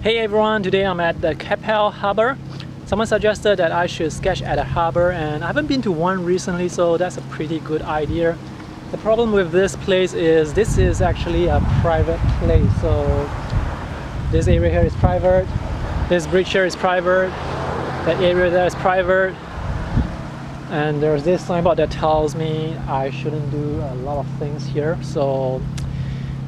Hey everyone, today I'm at the Capel Harbour. Someone suggested that I should sketch at a harbour and I haven't been to one recently, so that's a pretty good idea. The problem with this place is this is actually a private place, so this area here is private, this bridge here is private, that area there is private, and there's this signboard that tells me I shouldn't do a lot of things here, so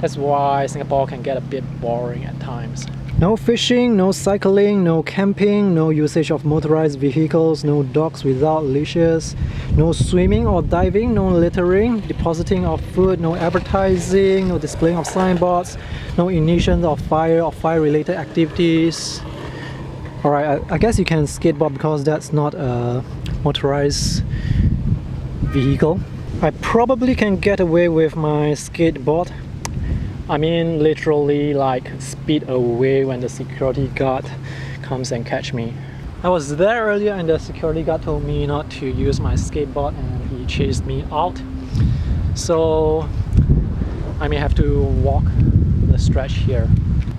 that's why Singapore can get a bit boring at times. No fishing, no cycling, no camping, no usage of motorized vehicles, no dogs without leashes, no swimming or diving, no littering, depositing of food, no advertising, no displaying of signboards, no ignition of fire or fire-related activities. Alright, I guess you can skateboard because that's not a motorized vehicle. I probably can get away with my skateboard. I mean literally like speed away when the security guard comes and catch me. I was there earlier and the security guard told me not to use my skateboard and he chased me out. So I may have to walk the stretch here.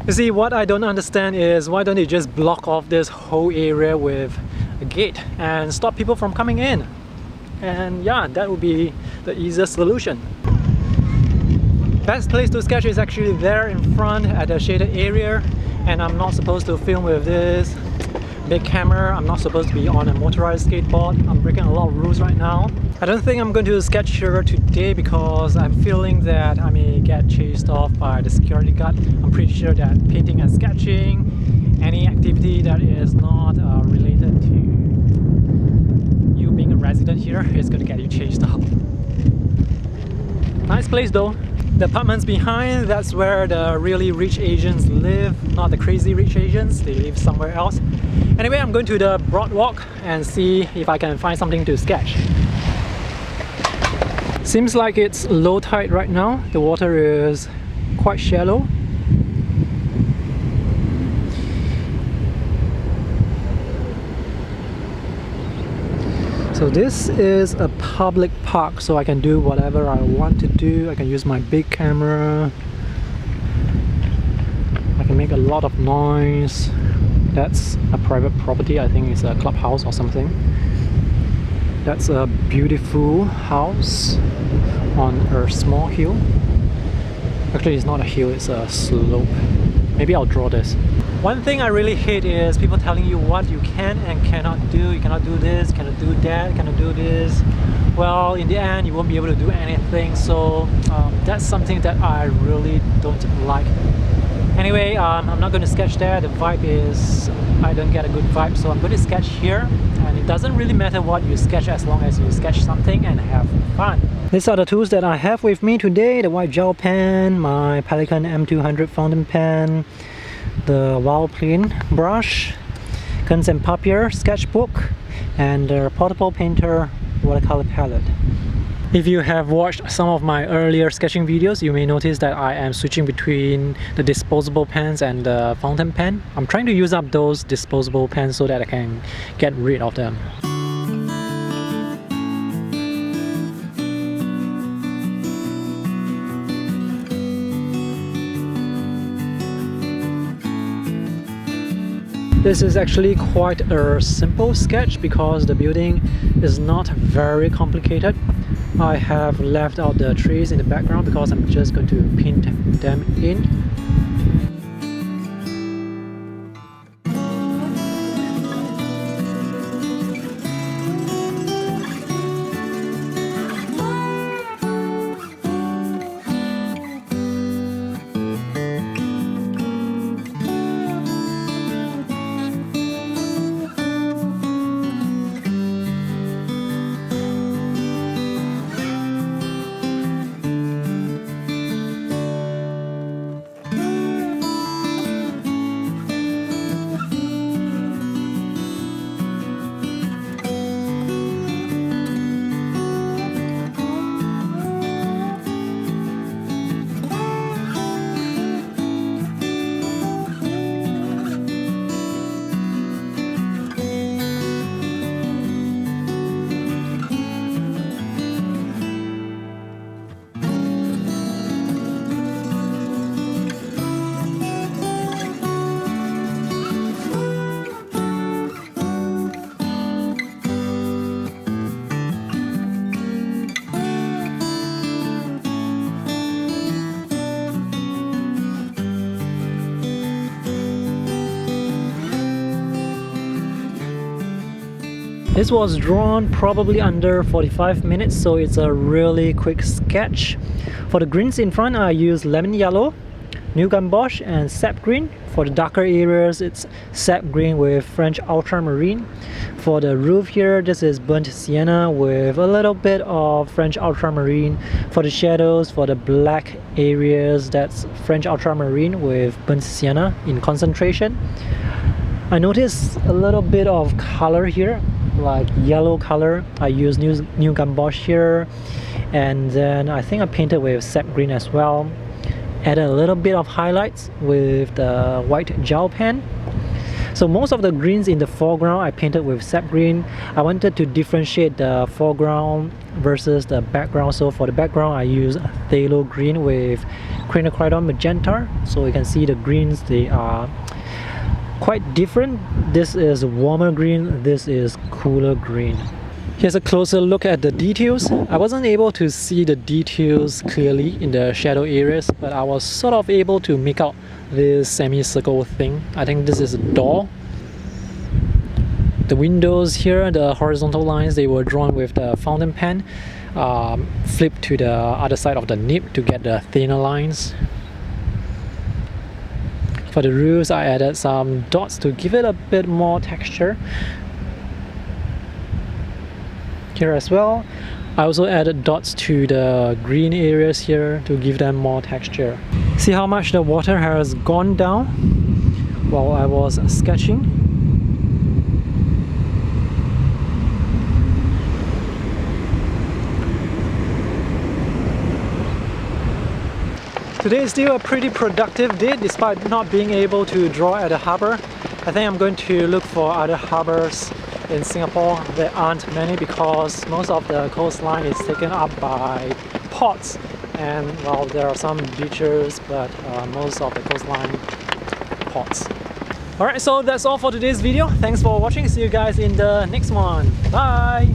You see, what I don't understand is why don't they just block off this whole area with a gate and stop people from coming in? And yeah, that would be the easiest solution. Best place to sketch is actually there in front at the shaded area, and I'm not supposed to film with this big camera. I'm not supposed to be on a motorized skateboard. I'm breaking a lot of rules right now. I don't think I'm going to sketch here today because I'm feeling that I may get chased off by the security guard. I'm pretty sure that painting and sketching, any activity that is not related to you being a resident here is going to get you chased off. Nice place though. The apartments behind, that's where the really rich Asians live, not the crazy rich Asians, they live somewhere else. Anyway, I'm going to the Broadwalk and see if I can find something to sketch. Seems like it's low tide right now, the water is quite shallow. So this is a public park, so I can do whatever I want to do. I can use my big camera. I can make a lot of noise. That's a private property. I think it's a clubhouse or something. That's a beautiful house on a small hill. Actually, it's not a hill, it's a slope. Maybe I'll draw this. One thing I really hate is people telling you what you can and cannot do. You cannot do this, cannot do that, cannot do this. Well, in the end, you won't be able to do anything. So that's something that I really don't like. Anyway, I'm not going to sketch there. The vibe is, I don't get a good vibe. So I'm going to sketch here. And it doesn't really matter what you sketch as long as you sketch something and have fun. These are the tools that I have with me today. The white gel pen, my Pelikan M200 fountain pen, the Wild Plane brush, Guns and Papier sketchbook, and the portable painter watercolor palette. If you have watched some of my earlier sketching videos, you may notice that I am switching between the disposable pens and the fountain pen. I'm trying to use up those disposable pens so that I can get rid of them. This is actually quite a simple sketch because the building is not very complicated. I have left out the trees in the background because I'm just going to paint them in. This was drawn probably under 45 minutes, so it's a really quick sketch. For the greens in front, I used lemon yellow, new gamboge and sap green. For the darker areas, it's sap green with French ultramarine. For the roof here, this is burnt sienna with a little bit of French ultramarine. For the shadows, for the black areas, that's French ultramarine with burnt sienna in concentration. I noticed a little bit of color here, like yellow color. I used new gamboge here, and then I think I painted with sap green as well. Added a little bit of highlights with the white gel pen. So most of the greens in the foreground I painted with sap green. I wanted to differentiate the foreground versus the background. So for the background I used phthalo green with quinacridone magenta. So you can see the greens, they are quite different. This is warmer green, this is cooler green. Here's a closer look at the details. I wasn't able to see the details clearly in the shadow areas, but I was sort of able to make out this semicircle thing. I think this is a door. The windows here, the horizontal lines, they were drawn with the fountain pen, flipped to the other side of the nib to get the thinner lines. For the roofs, I added some dots to give it a bit more texture. Here as well, I also added dots to the green areas here to give them more texture. See how much the water has gone down while I was sketching. Today is still a pretty productive day despite not being able to draw at the harbour. I think I'm going to look for other harbours in Singapore. There aren't many because most of the coastline is taken up by ports, and well, there are some beaches, but most of the coastline ports. Alright, so that's all for today's video. Thanks for watching. See you guys in the next one. Bye!